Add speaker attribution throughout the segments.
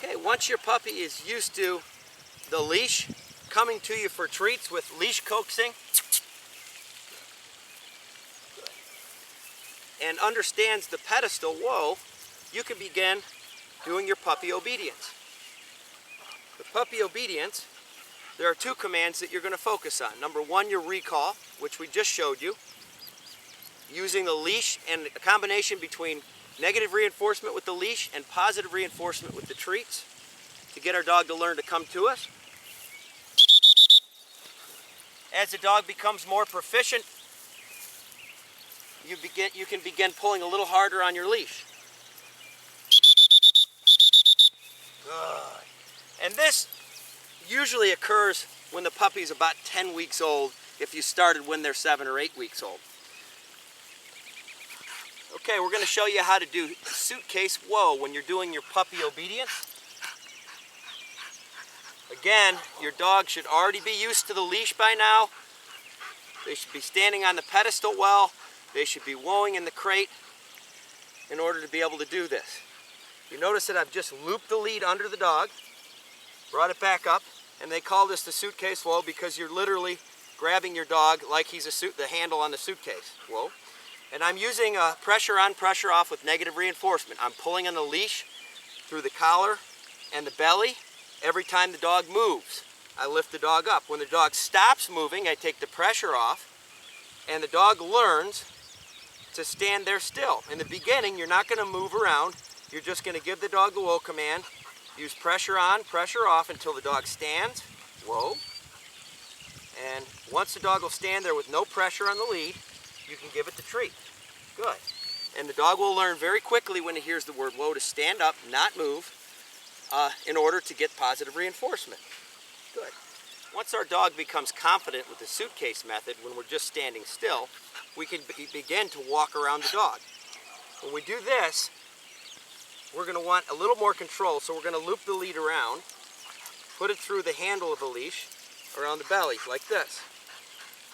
Speaker 1: Okay, once your puppy is used to the leash, coming to you for treats with leash coaxing, and understands the pedestal, whoa, you can begin doing your puppy obedience. The puppy obedience, there are two commands that you're going to focus on. Number one, your recall, which we just showed you, using the leash and a combination between negative reinforcement with the leash and positive reinforcement with the treats to get our dog to learn to come to us. As the dog becomes more proficient, you can begin pulling a little harder on your leash. Good. And this usually occurs when the puppy's about 10 weeks old, if you started when they're 7 or 8 weeks old. Okay, we're going to show you how to do suitcase whoa when you're doing your puppy obedience. Again, your dog should already be used to the leash by now. They should be standing on the pedestal well. They should be whoaing in the crate in order to be able to do this. You notice that I've just looped the lead under the dog, brought it back up, and they call this the suitcase whoa because you're literally grabbing your dog like he's the handle on the suitcase. Whoa. And I'm using pressure on, pressure off with negative reinforcement. I'm pulling on the leash through the collar and the belly. Every time the dog moves, I lift the dog up. When the dog stops moving, I take the pressure off, and the dog learns to stand there still. In the beginning, you're not going to move around. You're just going to give the dog the whoa command. Use pressure on, pressure off until the dog stands. Whoa. And once the dog will stand there with no pressure on the lead, you can give it the treat. Good. And the dog will learn very quickly when he hears the word whoa to stand up, not move, in order to get positive reinforcement. Good. Once our dog becomes confident with the suitcase method, when we're just standing still, we can begin to walk around the dog. When we do this, we're going to want a little more control, so we're going to loop the lead around, put it through the handle of the leash, around the belly, like this.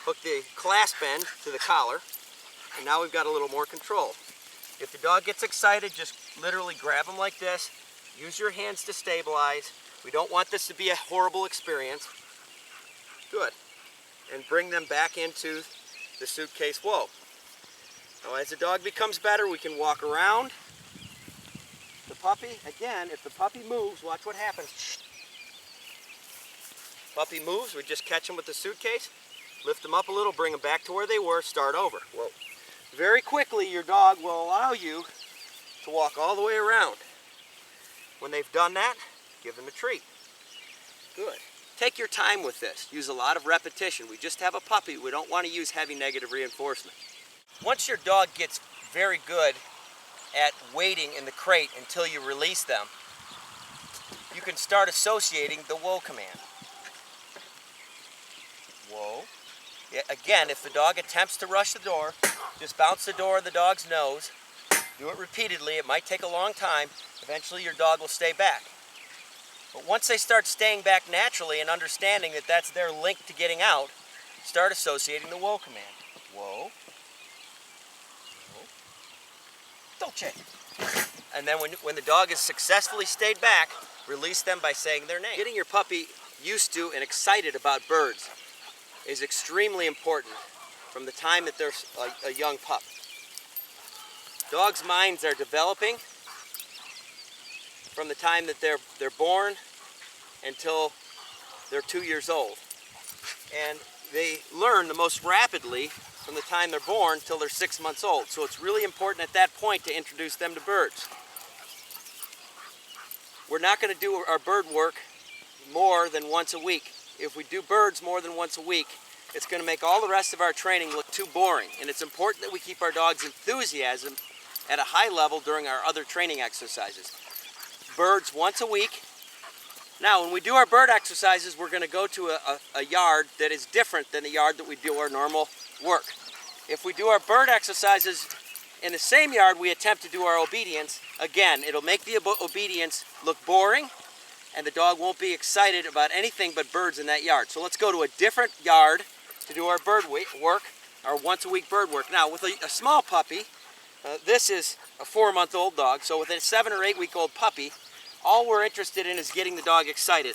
Speaker 1: Hook the clasp end to the collar, and now we've got a little more control. If the dog gets excited, just literally grab him like this. Use your hands to stabilize. We don't want this to be a horrible experience. Good. And bring them back into the suitcase whoa. Now as the dog becomes better, we can walk around the puppy. Again, if the puppy moves, watch what happens. Puppy moves, we just catch them with the suitcase, lift them up a little, bring them back to where they were, start over. Whoa. Very quickly, your dog will allow you to walk all the way around. When they've done that, give them a treat. Good. Take your time with this. Use a lot of repetition. We just have a puppy. We don't want to use heavy negative reinforcement. Once your dog gets very good at waiting in the crate until you release them, you can start associating the whoa command. Whoa. Yeah, again, if the dog attempts to rush the door, just bounce the door in the dog's nose. Do it repeatedly. It might take a long time. Eventually your dog will stay back. But once they start staying back naturally and understanding that that's their link to getting out, start associating the whoa command. Whoa. Whoa. Dolce. And then when the dog has successfully stayed back, release them by saying their name. Getting your puppy used to and excited about birds is extremely important from the time that they're a young pup. Dogs' minds are developing from the time that they're born until they're 2 years old. And they learn the most rapidly from the time they're born till they're 6 months old. So it's really important at that point to introduce them to birds. We're not going to do our bird work more than once a week. If we do birds more than once a week, it's going to make all the rest of our training look too boring. And it's important that we keep our dog's enthusiasm at a high level during our other training exercises. Birds once a week. Now, when we do our bird exercises, we're going to go to a yard that is different than the yard that we do our normal work. If we do our bird exercises in the same yard we attempt to do our obedience, again, it'll make the obedience look boring, and the dog won't be excited about anything but birds in that yard. So let's go to a different yard to do our bird work, our once-a-week bird work. Now, with a small puppy, this is a 4-month-old dog, so with a 7 or 8 week old puppy, All we're interested in is getting the dog excited.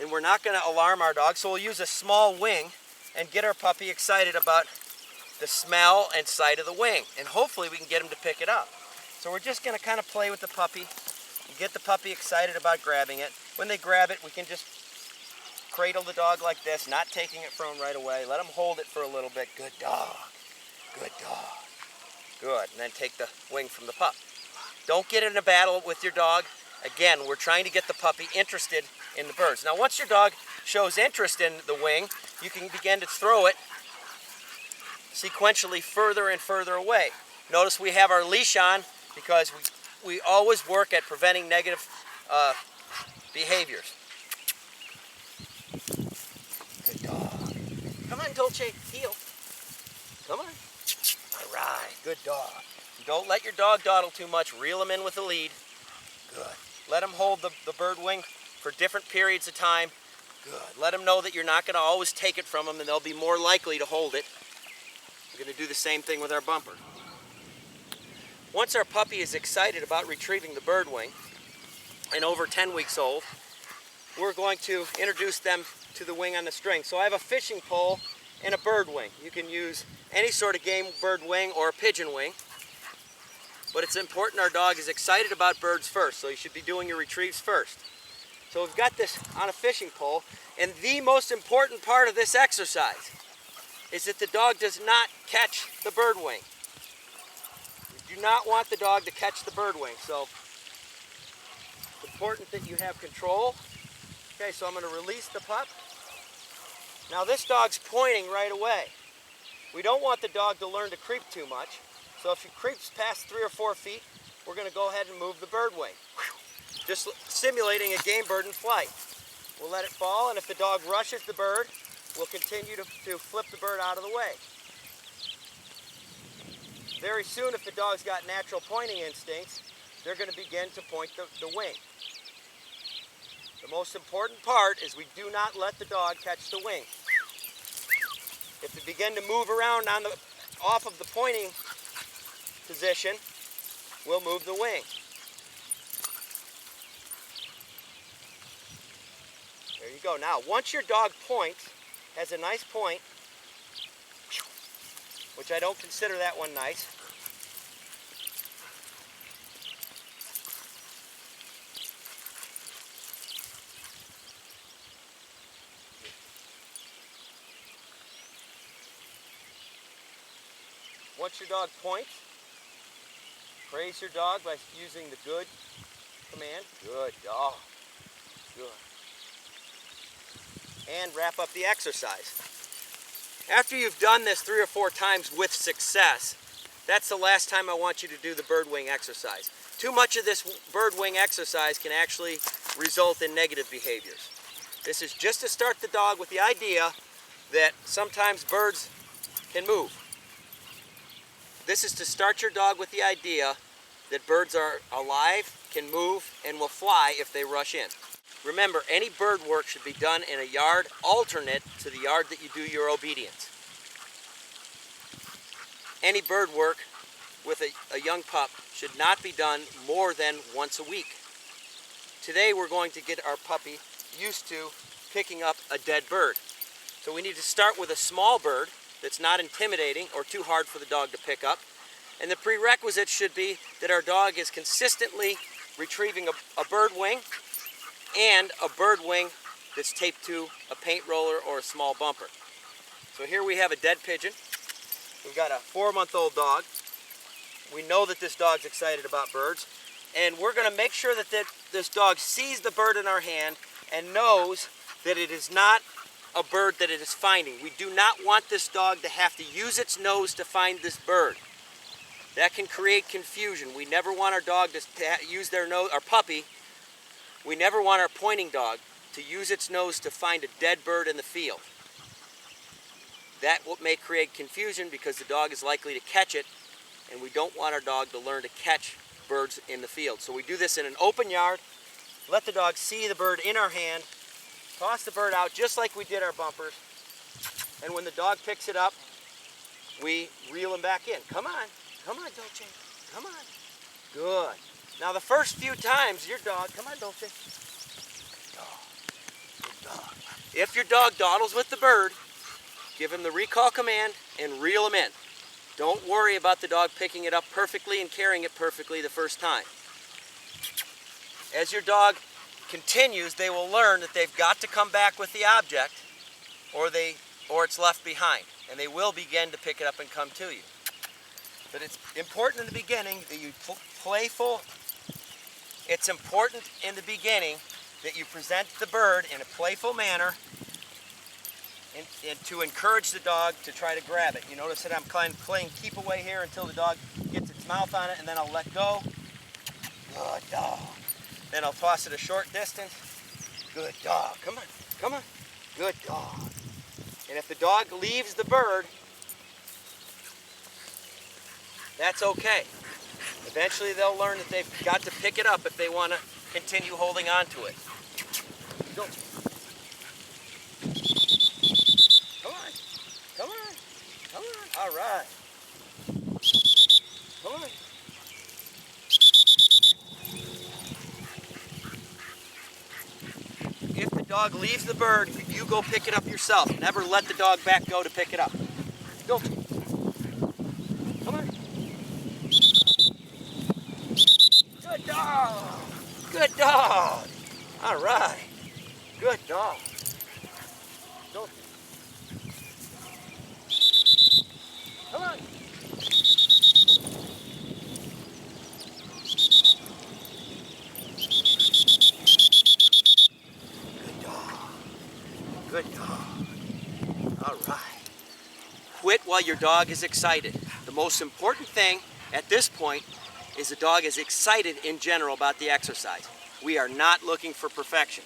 Speaker 1: And we're not going to alarm our dog, so we'll use a small wing and get our puppy excited about the smell and sight of the wing. And hopefully we can get him to pick it up. So we're just going to kind of play with the puppy and get the puppy excited about grabbing it. When they grab it, we can just cradle the dog like this, not taking it from him right away. Let him hold it for a little bit. Good dog. Good dog. Good. And then take the wing from the pup. Don't get in a battle with your dog. Again, we're trying to get the puppy interested in the birds. Now, once your dog shows interest in the wing, you can begin to throw it sequentially further and further away. Notice we have our leash on because we always work at preventing negative behaviors. Good dog. Come on, Dolce, heel. Come on. All right, good dog. Don't let your dog dawdle too much. Reel him in with the lead. Good. Let him hold the bird wing for different periods of time. Good. Let him know that you're not going to always take it from them, and they'll be more likely to hold it. We're going to do the same thing with our bumper. Once our puppy is excited about retrieving the bird wing and over 10 weeks old, we're going to introduce them to the wing on the string. So I have a fishing pole and a bird wing. You can use any sort of game bird wing or a pigeon wing. But it's important our dog is excited about birds first, so you should be doing your retrieves first. So we've got this on a fishing pole, and the most important part of this exercise is that the dog does not catch the bird wing. You do not want the dog to catch the bird wing, so it's important that you have control. Okay, so I'm going to release the pup. Now this dog's pointing right away. We don't want the dog to learn to creep too much. So if he creeps past 3 or 4 feet, we're going to go ahead and move the bird wing. Just simulating a game bird in flight. We'll let it fall, and if the dog rushes the bird, we'll continue to flip the bird out of the way. Very soon, if the dog's got natural pointing instincts, they're going to begin to point the wing. The most important part is we do not let the dog catch the wing. If they begin to move around off of the pointing position, we'll move the wing. There you go. Now, once your dog points, has a nice point, which I don't consider that one nice. Once your dog points, praise your dog by using the good command. Good dog. Good. And wrap up the exercise. After you've done this 3 or 4 times with success, that's the last time I want you to do the bird wing exercise. Too much of this bird wing exercise can actually result in negative behaviors. This is just to start the dog with the idea that sometimes birds can move. This is to start your dog with the idea that birds are alive, can move, and will fly if they rush in. Remember, any bird work should be done in a yard alternate to the yard that you do your obedience. Any bird work with a young pup should not be done more than once a week. Today we're going to get our puppy used to picking up a dead bird. So we need to start with a small bird that's not intimidating or too hard for the dog to pick up. And the prerequisite should be that our dog is consistently retrieving a bird wing and a bird wing that's taped to a paint roller or a small bumper. So here we have a dead pigeon. We've got a 4-month-old dog. We know that this dog's excited about birds, and we're going to make sure that this dog sees the bird in our hand and knows that it is not a bird that it is finding. We do not want this dog to have to use its nose to find this bird. That can create confusion. We never want our dog to use their nose, our puppy. We never want our pointing dog to use its nose to find a dead bird in the field. That may create confusion because the dog is likely to catch it, and we don't want our dog to learn to catch birds in the field. So we do this in an open yard, let the dog see the bird in our hand, toss the bird out just like we did our bumpers, and when the dog picks it up, we reel him back in. Come on, Dolce, come on. Good. Now the first few times your dog, come on Dolce. Good dog. If your dog dawdles with the bird, give him the recall command and reel him in. Don't worry about the dog picking it up perfectly and carrying it perfectly the first time. As your dog continues, they will learn that they've got to come back with the object or it's left behind, and they will begin to pick it up and come to you. But it's important in the beginning that you it's important in the beginning that you present the bird in a playful manner and to encourage the dog to try to grab it. You notice that I'm playing keep away here until the dog gets its mouth on it, and then I'll let go. Good dog. Then I'll toss it a short distance. Good dog. Come on, come on. Good dog. And if the dog leaves the bird, that's okay. Eventually they'll learn that they've got to pick it up if they want to continue holding on to it. Go. Come on. Come on. Come on. All right. Come on. If the dog leaves the bird, you go pick it up yourself. Never let the dog back go to pick it up. Go. Come on. Good dog. Good dog. All right. Good dog. Go. Come on. Good dog. Good dog. All right. Quit while your dog is excited. The most important thing at this point is the dog is excited in general about the exercise. We are not looking for perfection.